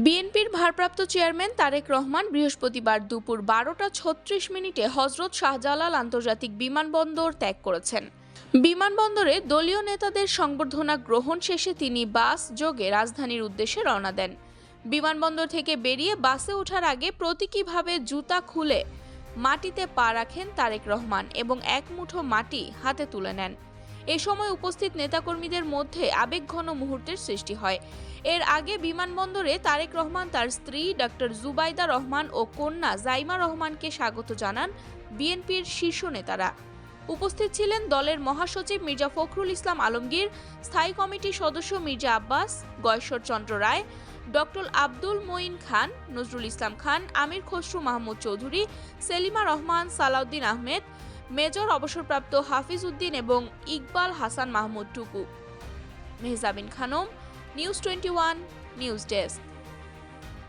বিএনপির ভারপ্রাপ্ত চেয়ারম্যান তারেক রহমান বৃহস্পতিবার দুপুর 12:36 হযরত শাহজালাল আন্তর্জাতিক বিমানবন্দর ত্যাগ করেছেন। বিমানবন্দরে দলীয় নেতাদের সংবর্ধনা গ্রহণ শেষে তিনি বাস যোগে রাজধানীর উদ্দেশ্যে রওনা দেন। বিমানবন্দর থেকে বেরিয়ে বাসে ওঠার আগে প্রতীকীভাবে জুতা খুলে মাটিতে পা রাখেন তারেক রহমান এবং এক মুঠো মাটি হাতে তুলে নেন। এ সময় উপস্থিত নেতাকর্মীদের মধ্যে আবেগঘন মুহূর্তের সৃষ্টি হয়। এর আগে বিমানবন্দরে তারেক রহমান তার স্ত্রী ডক্টর জুবাইদা রহমান ও কন্যা জাইমা রহমানকে স্বাগত জানান বিএনপির শীর্ষ নেতারা। উপস্থিত ছিলেন দলের মহাসচিব মির্জা ফখরুল ইসলাম আলমগীর, স্থায়ী কমিটির সদস্য মির্জা আব্বাস, গয়েশ্বর চন্দ্র রায়, ডক্টর আব্দুল মঈন খান, নজরুল ইসলাম খান, আমির খসরু মাহমুদ চৌধুরী, সেলিমা রহমান, সালাউদ্দিন আহমেদ, মেজর অবসরপ্রাপ্ত হাফিজ উদ্দিন এবং Iqbal Hasan Mahmud Tuku. Mehjabin Khanam, news 21 news desk.